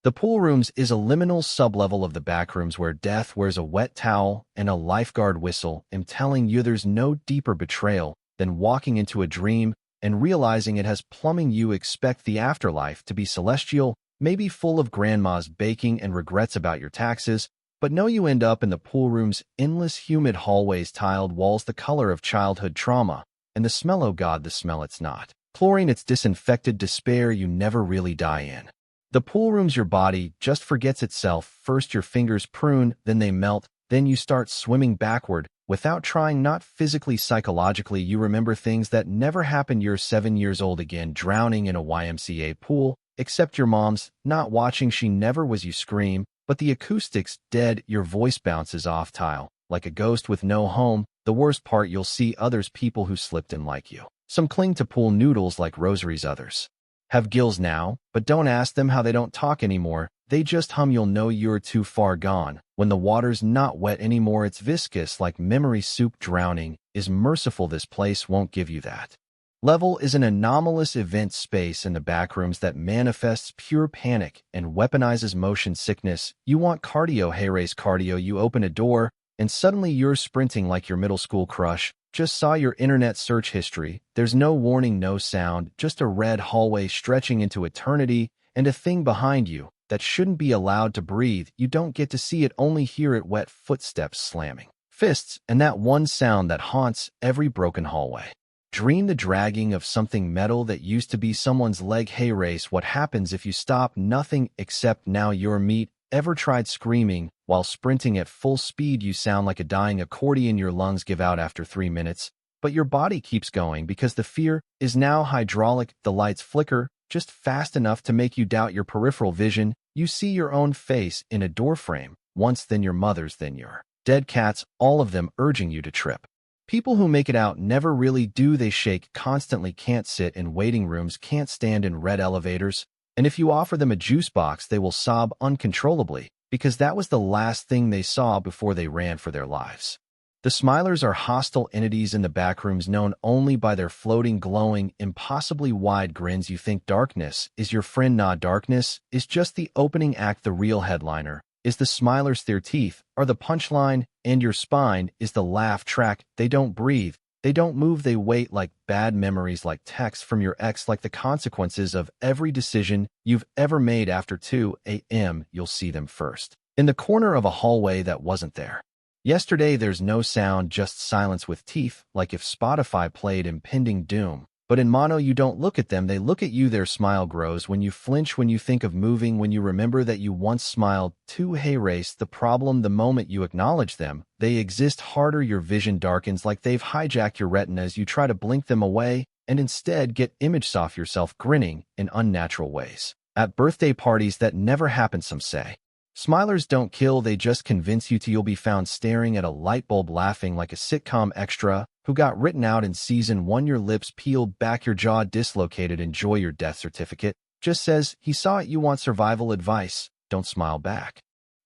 The pool rooms is a liminal sublevel of the backrooms where death wears a wet towel and a lifeguard whistle. I'm telling you, there's no deeper betrayal than walking into a dream and realizing it has plumbing. You expect the afterlife to be celestial, maybe full of grandma's baking and regrets about your taxes, but no, you end up in the pool room's endless humid hallways, tiled walls, the color of childhood trauma, and the smell, oh God, the smell, it's not chlorine, it's disinfected despair. You never really die in the pool rooms. Your body just forgets itself. First your fingers prune, then they melt, then you start swimming backward without trying, not physically, psychologically. You remember things that never happened. You're 7 years old again, drowning in a YMCA pool, except your mom's not watching. She never was. You scream, but the acoustics dead. Your voice bounces off tile like a ghost with no home. The worst part, you'll see others, people who slipped in like you. Some cling to pool noodles like rosaries, others have gills now, but don't ask them how they don't talk anymore. They just hum. You'll know you're too far gone when the water's not wet anymore. It's viscous like memory soup. Drowning is merciful. This place won't give you that. Level is an anomalous event space in the backrooms that manifests pure panic and weaponizes motion sickness. You want cardio, hey, race cardio. You open a door and suddenly you're sprinting like your middle school crush just saw your internet search history. There's no warning, no sound, just a red hallway stretching into eternity and a thing behind you that shouldn't be allowed to breathe. You don't get to see it, only hear it, wet footsteps slamming, fists, and that one sound that haunts every broken hallway. Dream the dragging of something metal that used to be someone's leg. Hey, race, what happens if you stop? Nothing, except now your meat. Ever tried screaming while sprinting at full speed? You sound like a dying accordion. Your lungs give out after 3 minutes, but your body keeps going because the fear is now hydraulic. The lights flicker just fast enough to make you doubt your peripheral vision. You see your own face in a doorframe, once, then your mother's, then your dead cats, all of them urging you to trip. People who make it out never really do. They shake constantly, can't sit in waiting rooms, can't stand in red elevators. And if you offer them a juice box, they will sob uncontrollably because that was the last thing they saw before they ran for their lives. The Smilers are hostile entities in the backrooms, known only by their floating, glowing, impossibly wide grins. You think darkness is your friend. Nah, darkness is just the opening act. The real headliner is the Smilers. Their teeth are the punchline, and your spine is the laugh track. They don't breathe. They don't move. They wait, like bad memories, like texts from your ex, like the consequences of every decision you've ever made. After 2 a.m., you'll see them first in the corner of a hallway that wasn't there yesterday. There's no sound, just silence with teeth, like if Spotify played impending doom. But in mono, you don't look at them, they look at you. Their smile grows when you flinch, when you think of moving, when you remember that you once smiled too. Hey, race, the problem, the moment you acknowledge them, they exist harder. Your vision darkens like they've hijacked your retina as you try to blink them away and instead get images of yourself grinning in unnatural ways at birthday parties that never happen. Some say Smilers don't kill, they just convince you to. You'll be found staring at a light bulb, laughing like a sitcom extra who got written out in season 1. Your lips peeled back, your jaw dislocated. Enjoy your death certificate just says he saw it. You want survival advice, don't smile back.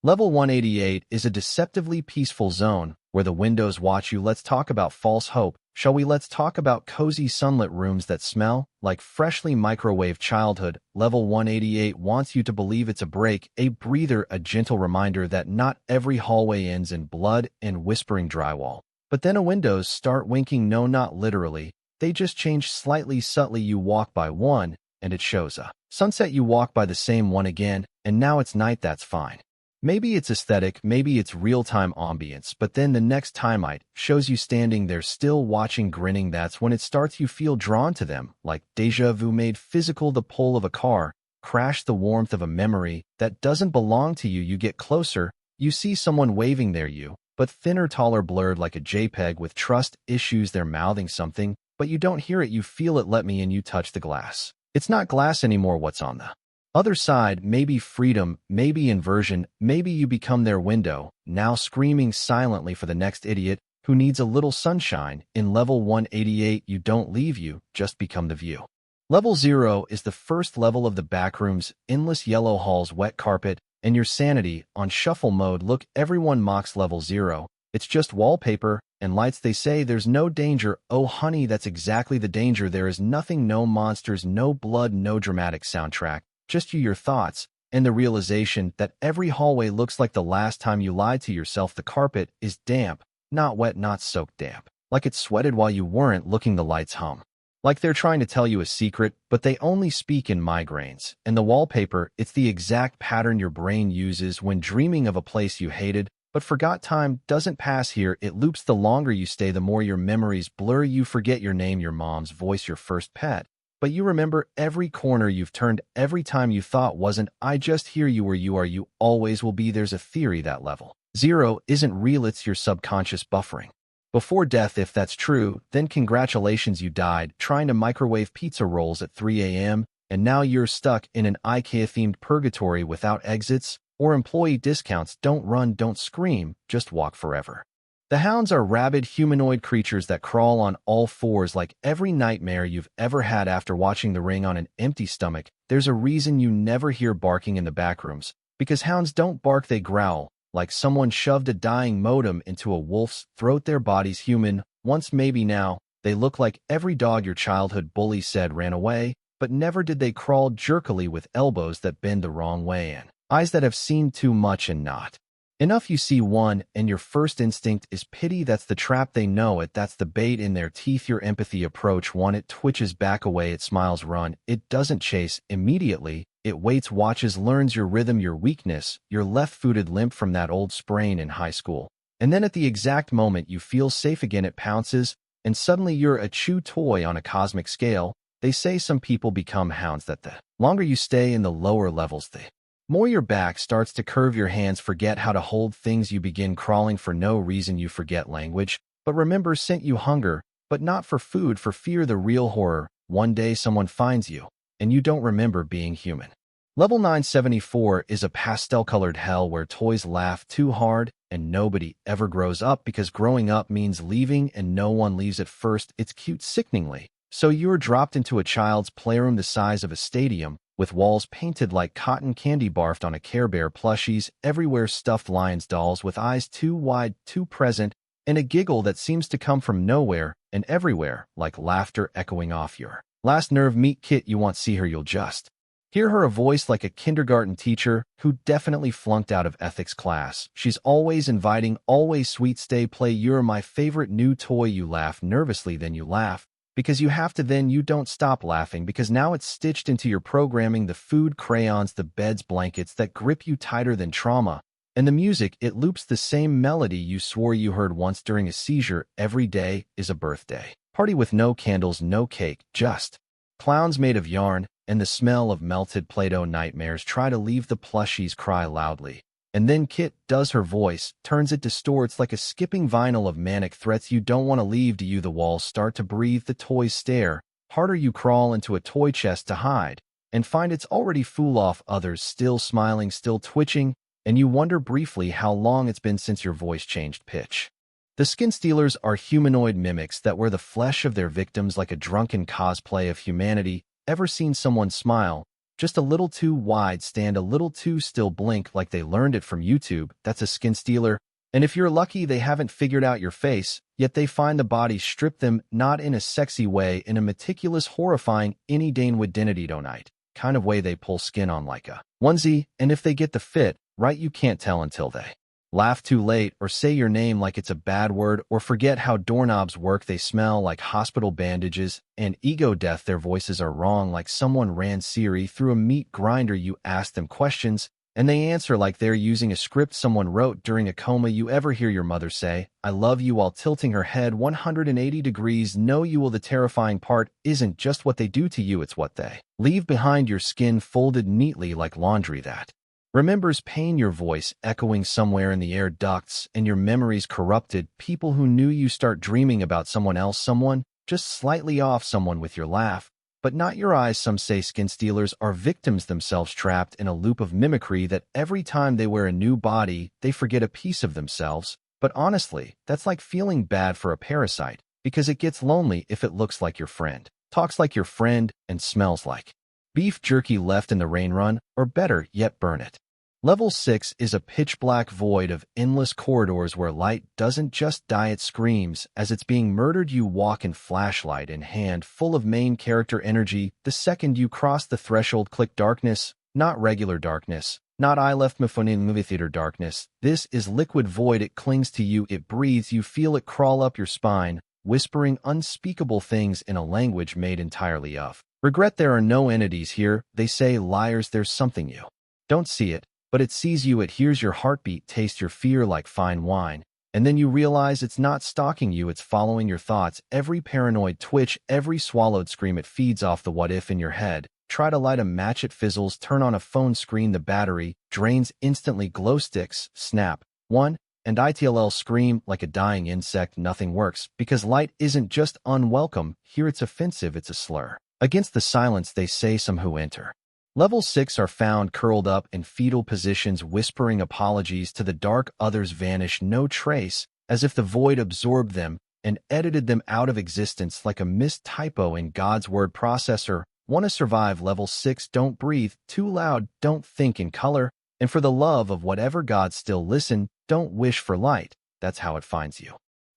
Level 188 is a deceptively peaceful zone where the windows watch you. Let's talk about false hope, shall we? Let's talk about cozy sunlit rooms that smell like freshly microwaved childhood. Level 188 wants you to believe it's a break, a breather, a gentle reminder that not every hallway ends in blood and whispering drywall. But then the windows start winking. No, not literally. They just change slightly, subtly. You walk by one, and it shows a sunset. You walk by the same one again, and now it's night. That's fine. Maybe it's aesthetic, maybe it's real-time ambience, but then the next time it shows you standing there still watching, grinning. That's when it starts. You feel drawn to them, like deja vu made physical. The pull of a car crash, the warmth of a memory that doesn't belong to you. You get closer, you see someone waving there, you, but thinner, taller, blurred like a JPEG with trust issues. They're mouthing something, but you don't hear it. You feel it. Let me in. You touch the glass. It's not glass anymore. What's on the other side? Maybe freedom, maybe inversion, maybe you become their window, now screaming silently for the next idiot who needs a little sunshine. In level 188, you don't leave, you just become the view. Level 0 is the first level of the backrooms, endless yellow halls, wet carpet, and your sanity on shuffle mode. Look, everyone mocks level 0. It's just wallpaper and lights. They say there's no danger. Oh honey, that's exactly the danger. There is nothing, no monsters, no blood, no dramatic soundtrack. Just you, your thoughts, and the realization that every hallway looks like the last time you lied to yourself. The carpet is damp, not wet, not soaked damp. Like it sweated while you weren't looking. The lights hum. Like they're trying to tell you a secret, but they only speak in migraines. And the wallpaper, it's the exact pattern your brain uses when dreaming of a place you hated, but forgot. Time doesn't pass here. It loops. The longer you stay, the more your memories blur. You forget your name, your mom's voice, your first pet. But you remember every corner you've turned, every time you thought wasn't. I just hear you where you are. You always will be. There's a theory that level 0 isn't real. It's your subconscious buffering before death. If that's true, then congratulations, you died trying to microwave pizza rolls at 3 a.m., and now you're stuck in an IKEA-themed purgatory without exits or employee discounts. Don't run, don't scream, just walk forever. The hounds are rabid humanoid creatures that crawl on all fours. Like every nightmare you've ever had after watching The Ring on an empty stomach. There's a reason you never hear barking in the backrooms, because hounds don't bark, they growl. Like someone shoved a dying modem into a wolf's throat. Their bodies human, once maybe now. They look like every dog your childhood bully said ran away, but never did. They crawl jerkily with elbows that bend the wrong way and eyes that have seen too much and not enough. You see one, and your first instinct is pity. That's the trap. They know it. That's the bait in their teeth. Your empathy approach one. It twitches back away. It smiles. Run. It doesn't chase immediately. It waits, watches, learns your rhythm, your weakness, your left-footed limp from that old sprain in high school. And then at the exact moment you feel safe again, it pounces, and suddenly you're a chew toy on a cosmic scale. They say some people become hounds that the longer you stay in the lower levels, the more your back starts to curve. Your hands forget how to hold things. You begin crawling for no reason. You forget language, but remember scent. You hunger, but not for food, for fear. The real horror. One day someone finds you, and you don't remember being human. Level 974 is a pastel-colored hell where toys laugh too hard and nobody ever grows up, because growing up means leaving, and no one leaves at first. It's cute sickeningly. So you're dropped into a child's playroom the size of a stadium, with walls painted like cotton candy, barfed on a Care Bear plushies, everywhere stuffed lions, dolls with eyes too wide, too present, and a giggle that seems to come from nowhere and everywhere, like laughter echoing off your last nerve. Meet Kit. You won't see her, you'll just hear her, a voice like a kindergarten teacher who definitely flunked out of ethics class. She's always inviting, always sweet. Stay, play, you're my favorite new toy. You laugh nervously, then you laugh because you have to, then you don't stop laughing because now it's stitched into your programming. The food, crayons, the beds, blankets that grip you tighter than trauma. And the music, it loops the same melody you swore you heard once during a seizure. Every day is a birthday party with no candles, no cake, just clowns made of yarn and the smell of melted Play-Doh. Nightmares try to leave. The plushies cry loudly. And then Kit does her voice, turns it, distorts like a skipping vinyl of manic threats. You don't want to leave, do you? The walls start to breathe. The toys stare harder. You crawl into a toy chest to hide and find it's already full. Off others, still smiling, still twitching, and you wonder briefly how long it's been since your voice changed pitch. The skin stealers are humanoid mimics that wear the flesh of their victims like a drunken cosplay of humanity. Ever seen someone smile just a little too wide, stand a little too still, blink like they learned it from YouTube? That's a skin stealer. And if you're lucky, they haven't figured out your face, yet they find the body, strip them, not in a sexy way, in a meticulous, horrifying, any Dane would identity donite kind of way. They pull skin on like a onesie, and if they get the fit right, you can't tell until they laugh too late, or say your name like it's a bad word, or forget how doorknobs work. They smell like hospital bandages and ego death. Their voices are wrong, like someone ran Siri through a meat grinder. You ask them questions, and they answer like they're using a script someone wrote during a coma. You ever hear your mother say, "I love you," while tilting her head 180 degrees? No, you will. The terrifying part isn't just what they do to you, it's what they leave behind. Your skin folded neatly like laundry that remembers pain, your voice echoing somewhere in the air ducts, and your memories corrupted. People who knew you start dreaming about someone else, someone just slightly off, someone with your laugh, but not your eyes. Some say skin stealers are victims themselves, trapped in a loop of mimicry that every time they wear a new body, they forget a piece of themselves. But honestly, that's like feeling bad for a parasite, because it gets lonely if it looks like your friend, talks like your friend, and smells like beef jerky left in the rain. Run, or better yet, burn it. Level 6 is a pitch-black void of endless corridors where light doesn't just die, it screams as it's being murdered. You walk in flashlight in hand, full of main character energy. The second you cross the threshold, click darkness, Not regular darkness. Not I left my phone in movie theater darkness. This is liquid void. It clings to you. It breathes. You feel it crawl up your spine, whispering unspeakable things in a language made entirely of regret. There are no entities here. They say, liars, there's something you don't see it, but it sees you. It hears your heartbeat, tastes your fear like fine wine. And then you realize it's not stalking you, it's following your thoughts. Every paranoid twitch, every swallowed scream, it feeds off the what if in your head. Try to light a match, it fizzles. Turn on a phone screen, the battery drains instantly. Glow sticks, snap. One, and ITLL scream like a dying insect. Nothing works, because light isn't just unwelcome. Here it's offensive, it's a slur. Against the silence, they say some who enter. Level 6 are found curled up in fetal positions, whispering apologies to the dark. Others vanish, no trace, as if the void absorbed them and edited them out of existence like a missed typo in God's word processor. Want to survive level 6? Don't breathe too loud, don't think in color, and for the love of whatever God, still listen. Don't wish for light. That's how it finds you.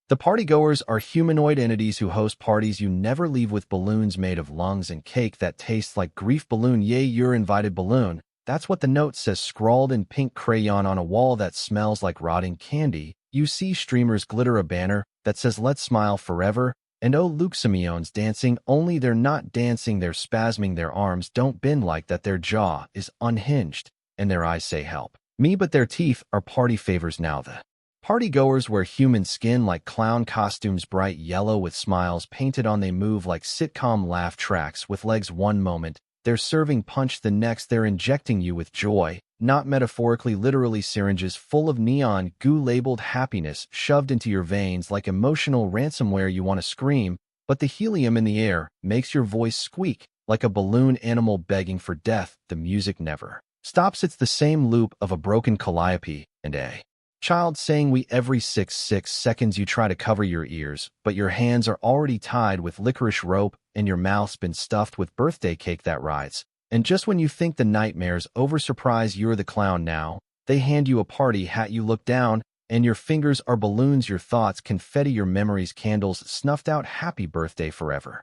The partygoers are humanoid entities who host parties you never leave, with balloons made of lungs and cake that tastes like grief. Balloon, yay, you're invited. Balloon. That's what the note says, scrawled in pink crayon on a wall that smells like rotting candy. You see streamers glitter a banner that says let's smile forever. And oh, Luke Simeon's dancing, only they're not dancing, they're spasming. Their arms don't bend like that, their jaw is unhinged, and their eyes say help me, but their teeth are party favors. Now the partygoers wear human skin like clown costumes, bright yellow with smiles painted on. They move like sitcom laugh tracks with legs. One moment they're serving punch, the next they're injecting you with joy, not metaphorically, literally. Syringes full of neon goo labeled happiness shoved into your veins like emotional ransomware. You want to scream, but the helium in the air makes your voice squeak like a balloon animal begging for death. The music never stops. It's the same loop of a broken calliope and a child saying we every 6 seconds. You try to cover your ears, but your hands are already tied with licorice rope and your mouth's been stuffed with birthday cake that rides. And just when you think the nightmare's over, surprise, you're the clown now. They hand you a party hat. You look down and your fingers are balloons, your thoughts confetti, your memories candles snuffed out. Happy birthday forever.